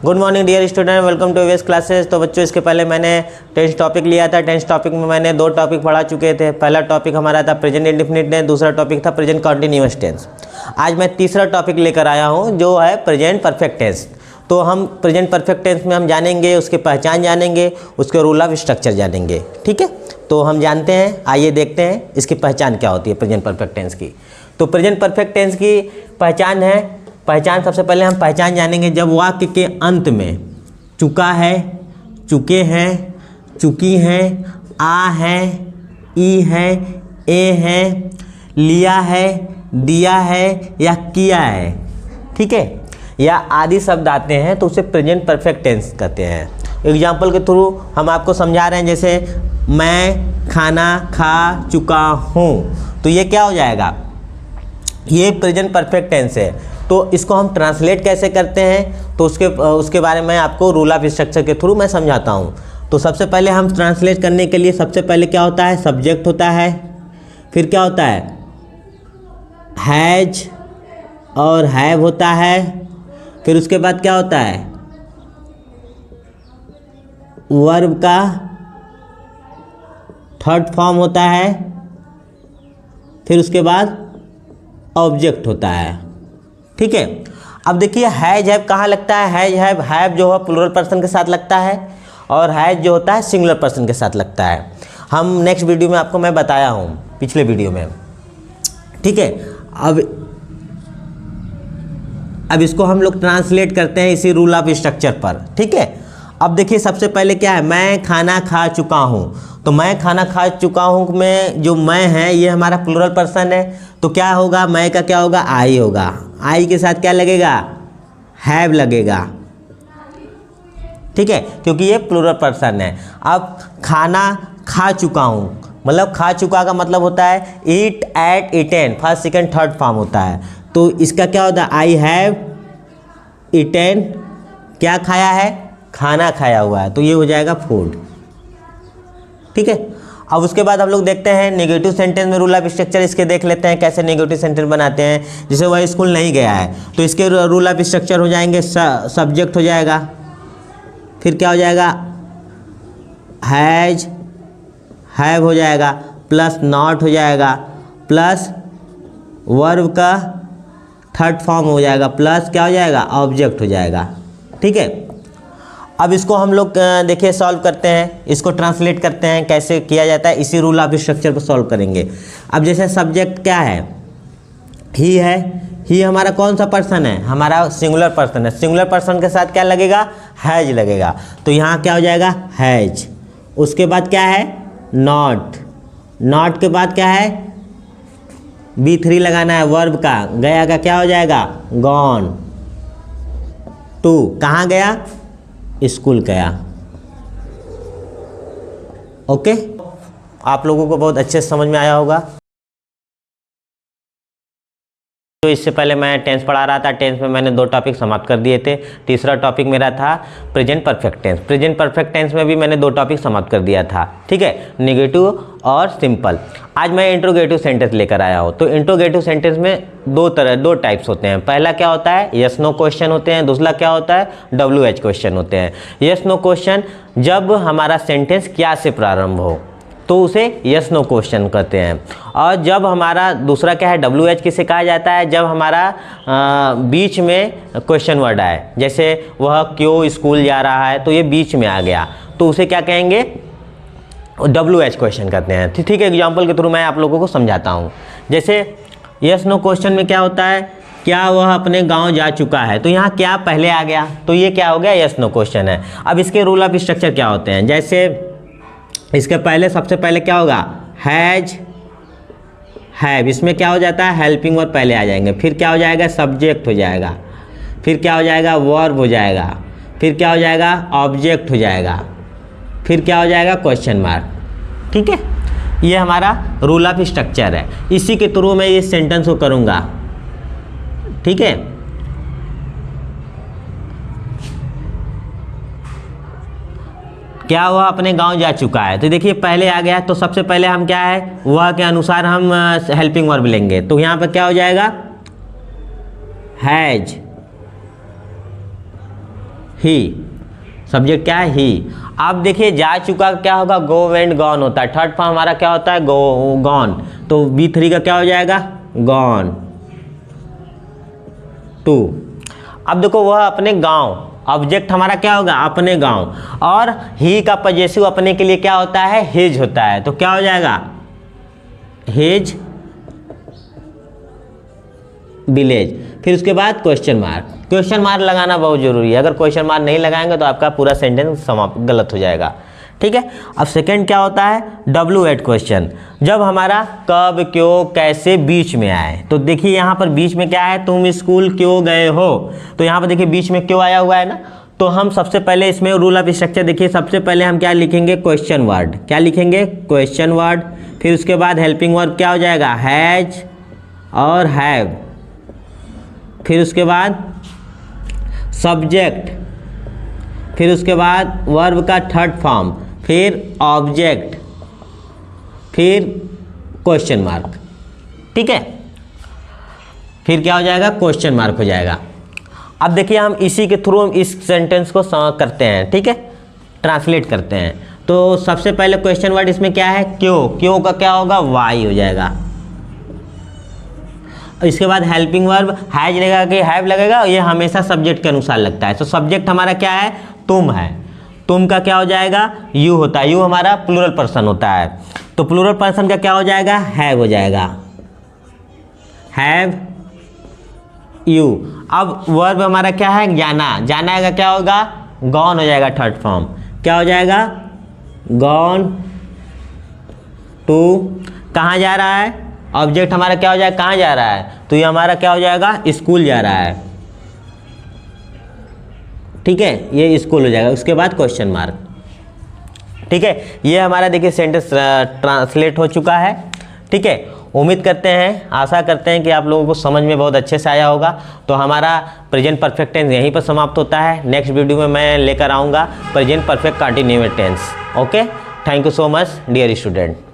Good morning dear student, welcome to AVS classes. तो बच्चों, इसके पहले मैंने टेंस टॉपिक लिया था। टेंस टॉपिक में मैंने दो टॉपिक पढ़ा चुके थे। पहला टॉपिक हमारा था प्रेजेंट इंडेफिनिट टेंस, दूसरा टॉपिक था प्रेजेंट कॉन्टिन्यूअस टेंस। आज मैं तीसरा टॉपिक लेकर आया हूँ जो है प्रेजेंट परफेक्ट टेंस। तो हम प्रेजेंट परफेक्ट टेंस में हम जानेंगे, उसकी पहचान जानेंगे, उसके रूल ऑफ स्ट्रक्चर जानेंगे। ठीक है, तो हम जानते हैं, आइए देखते हैं इसकी पहचान क्या होती है प्रेजेंट परफेक्ट टेंस की। तो प्रेजेंट परफेक्ट टेंस की पहचान सबसे पहले हम पहचान जानेंगे जब वाक्य के अंत में चुका है, चुके हैं, चुकी हैं, आ है, ई है, ए है, लिया है, दिया है या किया है, ठीक है, या आदि शब्द आते हैं तो उसे प्रेजेंट परफेक्ट टेंस कहते हैं। एग्जाम्पल के थ्रू हम आपको समझा रहे हैं, जैसे मैं खाना खा चुका हूँ, तो ये क्या हो जाएगा, ये प्रेजेंट परफेक्ट टेंस है। तो इसको हम ट्रांसलेट कैसे करते हैं, तो उसके बारे में आपको रूल ऑफ स्ट्रक्चर के थ्रू मैं समझाता हूँ। तो सबसे पहले हम ट्रांसलेट करने के लिए सबसे पहले क्या होता है, सब्जेक्ट होता है, फिर क्या होता है, हैज और हैव होता है, फिर उसके बाद क्या होता है, वर्ब का थर्ड फॉर्म होता है, फिर उसके बाद ऑब्जेक्ट होता है। ठीक है, अब देखिए हैज हैव कहाँ लगता है, हैज हैव जो है प्लूरल पर्सन के साथ लगता है और हैज जो होता है सिंगुलर पर्सन के साथ लगता है। हम नेक्स्ट वीडियो में आपको मैं बताया हूँ, पिछले वीडियो में। ठीक है, अब इसको हम लोग ट्रांसलेट करते हैं इसी रूल ऑफ स्ट्रक्चर पर। ठीक है, अब देखिए सबसे पहले क्या है, मैं खाना खा चुका हूँ। तो मैं खाना खा चुका हूँ में जो मैं है ये हमारा प्लूरल पर्सन है, तो क्या होगा, मैं का क्या होगा, आई होगा। आई के साथ क्या लगेगा, हैव लगेगा। ठीक है, क्योंकि ये प्लूरल पर्सन है। अब खाना खा चुका हूँ, मतलब खा चुका का मतलब होता है eat, ate, eaten, first second third form होता है। तो इसका क्या होता है, आई हैव ईटेन, क्या खाया है, खाना खाया हुआ है, तो ये हो जाएगा फूड। ठीक है, अब उसके बाद हम लोग देखते हैं नेगेटिव सेंटेंस में रूल ऑफ स्ट्रक्चर इसके देख लेते हैं कैसे नेगेटिव सेंटेंस बनाते हैं। जैसे वह स्कूल नहीं गया है, तो इसके रूल ऑफ स्ट्रक्चर हो जाएंगे, सब्जेक्ट हो जाएगा, फिर क्या हो जाएगा, हैज हैव हो जाएगा, प्लस नॉट हो जाएगा, प्लस वर्ब का थर्ड फॉर्म हो जाएगा, प्लस क्या हो जाएगा, ऑब्जेक्ट हो जाएगा। ठीक है, अब इसको हम लोग देखिए सॉल्व करते हैं, इसको ट्रांसलेट करते हैं, कैसे किया जाता है इसी रूल ऑफ स्ट्रक्चर को सॉल्व करेंगे। अब जैसे सब्जेक्ट क्या है, ही है, ही हमारा कौन सा पर्सन है, हमारा सिंगुलर पर्सन है। सिंगुलर पर्सन के साथ क्या लगेगा, हैज लगेगा, तो यहाँ क्या हो जाएगा, हैज। उसके बाद क्या है, नॉट, नॉट के बाद क्या है, B3 लगाना है वर्ब का, गया का क्या हो जाएगा, गॉन। टू कहाँ गया, स्कूल गया। ओके, आप लोगों को बहुत अच्छे से समझ में आया होगा। तो इससे पहले मैं टेंस पढ़ा रहा था, टेंस में मैंने दो टॉपिक समाप्त कर दिए थे। तीसरा टॉपिक मेरा था present perfect tense. Present perfect tense में भी मैंने दो टॉपिक समाप्त कर दिया था। ठीक है, नेगेटिव और सिंपल। आज मैं इंट्रोगेटिव सेंटेंस लेकर आया हूँ। तो इंट्रोगेटिव सेंटेंस में दो टाइप्स होते हैं। पहला क्या होता है, यस नो क्वेश्चन होते हैं, दूसरा क्या होता है, WH क्वेश्चन होते हैं। यस नो क्वेश्चन जब हमारा सेंटेंस क्या से प्रारंभ हो तो उसे यस नो क्वेश्चन कहते हैं। और जब हमारा दूसरा क्या है, WH किसे कहा जाता है, जब हमारा बीच में क्वेश्चन वर्ड आए, जैसे वह क्यों स्कूल जा रहा है, तो ये बीच में आ गया, तो उसे क्या कहेंगे, WH क्वेश्चन कहते हैं। ठीक है, एग्जाम्पल के थ्रू मैं आप लोगों को समझाता हूँ। जैसे यस नो क्वेश्चन में क्या होता है, क्या वह अपने गांव जा चुका है, तो यहाँ क्या पहले आ गया, तो ये क्या हो गया, यस नो क्वेश्चन है। अब इसके रूल ऑफ स्ट्रक्चर क्या होते हैं, जैसे इसके पहले सबसे पहले क्या होगा, हैज हैव, इसमें क्या हो जाता है, हेल्पिंग वर्ब पहले आ जाएंगे, फिर क्या हो जाएगा, सब्जेक्ट हो जाएगा, फिर क्या हो जाएगा, वर्ब हो जाएगा, फिर क्या हो जाएगा, ऑब्जेक्ट हो जाएगा, फिर क्या हो जाएगा, क्वेश्चन मार्क। ठीक है, ये हमारा रूल ऑफ स्ट्रक्चर है, इसी के थ्रू मैं ये सेंटेंस को करूँगा। ठीक है, क्या वह अपने गांव जा चुका है, तो देखिए पहले आ गया, तो सबसे पहले हम क्या है, वह के अनुसार हम हेल्पिंग वर्ब लेंगे, तो यहाँ पर क्या हो जाएगा, हैज। ही, सब्जेक्ट क्या है? ही। अब देखिए जा चुका क्या होगा? गो वेंट गॉन होता है। थर्ड फॉर्म हमारा क्या होता है? गो गॉन, तो B3 का क्या हो जाएगा? Gone to. अब देखो वह अपने गांव, ऑब्जेक्ट हमारा क्या होगा? अपने गांव, और ही का पजेसिव अपने के लिए क्या होता है? हिज होता है, तो क्या हो जाएगा? His village. फिर उसके बाद क्वेश्चन मार्क, क्वेश्चन मार्क लगाना बहुत जरूरी है। अगर क्वेश्चन मार्क नहीं लगाएंगे तो आपका पूरा सेंटेंस समाप्त गलत हो जाएगा, ठीक है। अब सेकंड क्या होता है? W8 क्वेश्चन, जब हमारा कब, क्यों, कैसे बीच में आए। तो देखिए यहाँ पर बीच में क्या है? तुम स्कूल क्यों गए हो, तो यहाँ पर देखिए बीच में क्यों आया हुआ है ना। तो हम सबसे पहले इसमें रूल ऑफ स्ट्रक्चर देखिए, सबसे पहले हम क्या लिखेंगे? Question word. क्या लिखेंगे? Question word. फिर उसके बाद हेल्पिंग वर्ब क्या हो जाएगा? हैज और हैव। फिर उसके बाद सब्जेक्ट, फिर उसके बाद वर्ब का थर्ड फॉर्म, फिर ऑब्जेक्ट, फिर क्वेश्चन मार्क, ठीक है। फिर क्या हो जाएगा? क्वेश्चन मार्क हो जाएगा। अब देखिए हम इसी के थ्रू हम इस सेंटेंस को करते हैं, ठीक है, ट्रांसलेट करते हैं। तो सबसे पहले क्वेश्चन वर्ड इसमें क्या है? क्यों, क्यों का क्या होगा? वाई हो जाएगा। इसके बाद हेल्पिंग वर्ब हैज लगेगा कि हैव लगेगा, ये हमेशा सब्जेक्ट के अनुसार लगता है। तो सब्जेक्ट हमारा क्या है? तुम है, तुम का क्या हो जाएगा? यू होता है, यू हमारा प्लूरल पर्सन होता है, तो प्लूरल पर्सन का क्या हो जाएगा? हैव हो जाएगा, हैव यू। अब वर्ब हमारा क्या है? जाना, जाना का क्या होगा? गॉन हो जाएगा, थर्ड फॉर्म क्या हो जाएगा? Gone to. कहाँ जा रहा है? ऑब्जेक्ट हमारा क्या हो जाएगा? कहाँ जा रहा है? तो ये हमारा क्या हो जाएगा? स्कूल जा रहा है, ठीक है, ये स्कूल हो जाएगा। उसके बाद क्वेश्चन मार्क, ठीक है। ये हमारा देखिए सेंटेंस ट्रांसलेट हो चुका है, ठीक है। उम्मीद करते हैं, आशा करते हैं कि आप लोगों को समझ में बहुत अच्छे से आया होगा। तो हमारा प्रेजेंट परफेक्ट टेंस यहीं पर समाप्त होता है। नेक्स्ट वीडियो में मैं लेकर आऊँगा present perfect continuous tense. Okay, thank you so much dear student.